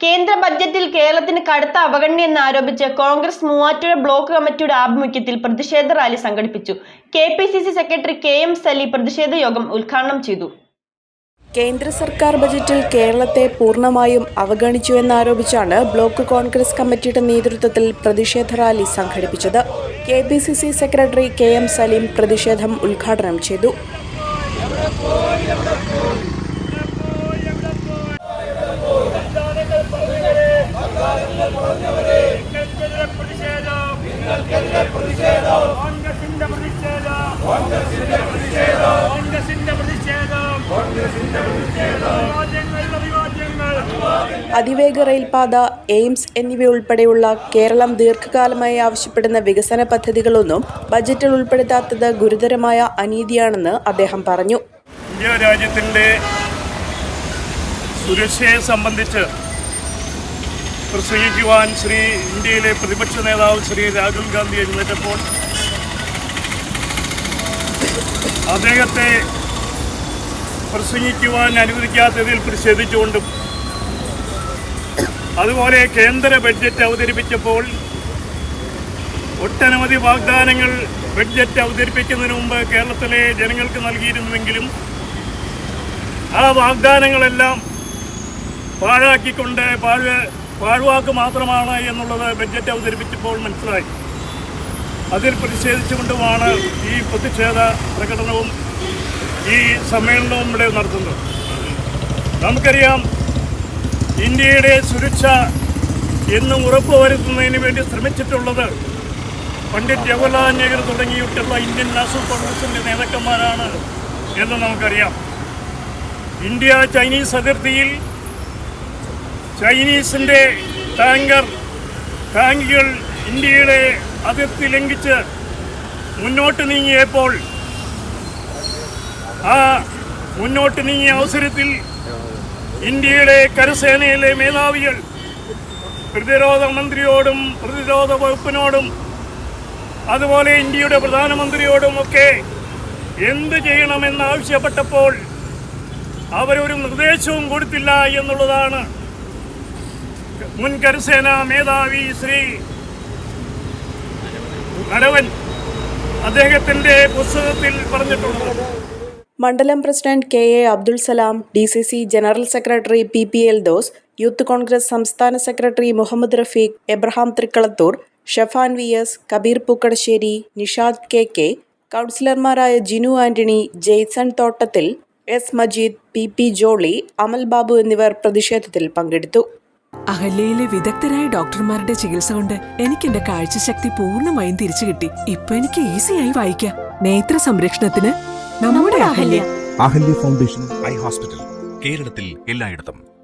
കേന്ദ്ര ബഡ്ജറ്റിൽ കേരളത്തിന് കടുത്ത അവഗണനയെന്നാരോപിച്ച് കോൺഗ്രസ് മൂവാറ്റുപുഴ ബ്ലോക്ക് കമ്മിറ്റിയുടെ ആഭിമുഖ്യത്തിൽ പ്രതിഷേധ റാലി സംഘടിപ്പിച്ചു. KPCC സെക്രട്ടറി KM സലീം പ്രതിഷേധ യോഗം ഉദ്ഘാടനം ചെയ്തു. കേന്ദ്ര സർക്കാർ ബജറ്റിൽ കേരളത്തെ പൂർണ്ണമായും അവഗണിച്ചുവെന്നാരോപിച്ചാണ് ബ്ലോക്ക് കോൺഗ്രസ് കമ്മിറ്റിയുടെ നേതൃത്വത്തിൽ പ്രതിഷേധ റാലി സംഘടിപ്പിച്ചത്. KPCC സെക്രട്ടറി KM സലീം പ്രതിഷേധം ഉദ്ഘാടനം ചെയ്തു. അതിവേഗ റെയിൽപാത, എയിംസ് എന്നിവയുൾപ്പെടെയുള്ള കേരളം ദീർഘകാലമായി ആവശ്യപ്പെടുന്ന വികസന പദ്ധതികളൊന്നും ബജറ്റിൽ ഉൾപ്പെടുത്താത്തത് ഗുരുതരമായ അനീതിയാണെന്ന് അദ്ദേഹം പറഞ്ഞു. ഇന്ത്യ രാജ്യത്തിൻ്റെ സുരക്ഷയെ സംബന്ധിച്ച് പ്രസംഗിക്കുവാൻ ഇന്ത്യയിലെ പ്രതിപക്ഷ നേതാവ് ശ്രീ രാഹുൽ ഗാന്ധി എഴുന്നേറ്റപ്പോൾ അദ്ദേഹത്തെ പ്രസംഗിക്കുവാൻ അനുവദിക്കാത്തതിൽ പ്രതിഷേധിച്ചുകൊണ്ടും അതുപോലെ കേന്ദ്ര ബഡ്ജറ്റ് അവതരിപ്പിച്ചപ്പോൾ ഒട്ടനവധി വാഗ്ദാനങ്ങൾ ബഡ്ജറ്റ് അവതരിപ്പിക്കുന്നതിന് മുമ്പ് കേരളത്തിലെ ജനങ്ങൾക്ക് നൽകിയിരുന്നുവെങ്കിലും ആ വാഗ്ദാനങ്ങളെല്ലാം പാഴാക്കിക്കൊണ്ട് പാഴ്വാക്ക് മാത്രമാണ് എന്നുള്ളത് ബഡ്ജറ്റ് അവതരിപ്പിച്ചപ്പോൾ മനസ്സിലായി. അതിൽ പ്രതിഷേധിച്ചുകൊണ്ടുമാണ് ഈ പ്രതിഷേധ പ്രകടനവും ഈ സമ്മേളനവും ഇവിടെ നടത്തുന്നത്. നമുക്കറിയാം, ഇന്ത്യയുടെ സുരക്ഷ എന്നും ഉറപ്പുവരുത്തുന്നതിന് വേണ്ടി ശ്രമിച്ചിട്ടുള്ളത് പണ്ഡിറ്റ് ജവഹർലാൽ നെഹ്റു തുടങ്ങിയിട്ടുള്ള ഇന്ത്യൻ നാഷണൽ കോൺഗ്രസിൻ്റെ നേതാക്കന്മാരാണ് എന്ന് നമുക്കറിയാം. ഇന്ത്യ ചൈനീസ് അതിർത്തിയിൽ ചൈനീസിൻ്റെ ടാങ്കുകൾ ഇന്ത്യയുടെ അതിർത്തി ലംഘിച്ച് മുന്നോട്ട് നീങ്ങിയപ്പോൾ ആ മുന്നോട്ട് നീങ്ങിയ അവസരത്തിൽ ഇന്ത്യയുടെ കരസേനയിലെ മേധാവികൾ പ്രതിരോധ മന്ത്രിയോടും പ്രതിരോധ വകുപ്പിനോടും അതുപോലെ ഇന്ത്യയുടെ പ്രധാനമന്ത്രിയോടുമൊക്കെ എന്ത് ചെയ്യണമെന്നാവശ്യപ്പെട്ടപ്പോൾ അവരൊരു നിർദ്ദേശവും കൊടുത്തില്ല എന്നുള്ളതാണ് മുൻ കരസേനാ മേധാവി ശ്രീ നരവൻ അദ്ദേഹത്തിൻ്റെ പുസ്തകത്തിൽ പറഞ്ഞിട്ടുള്ളത്. മണ്ഡലം president KA Abdul Salam, DCC general secretary PP Eldhose, Youth Congress സംസ്ഥാന സെക്രട്ടറി മുഹമ്മദ് റഫീഖ്, എബ്രഹാം തൃക്കളത്തൂർ, ഷഫാൻ VS, കബീർ പൂക്കടശ്ശേരി, നിഷാദ് KK, കൗൺസിലർമാരായ ജിനു ആന്റണി, ജെയ്സൺ തോട്ടത്തിൽ, S മജീദ്, PP ജോളി, അമൽ ബാബു എന്നിവർ പ്രതിഷേധത്തിൽ പങ്കെടുത്തു. അഹല്യയിലെ വിദഗ്ധരായ ഡോക്ടർമാരുടെ ചികിത്സ കൊണ്ട് എനിക്ക് എന്റെ കാഴ്ചശക്തി പൂർണ്ണമായും തിരിച്ചു കിട്ടി. ഇപ്പൊ എനിക്ക് ഈസിയായി വായിക്കാം. നേത്ര സംരക്ഷണത്തിന് നമ്മുടെ Ahalya. Ahalya foundation eye hospital, കേരളത്തിൽ എല്ലായിടത്തും.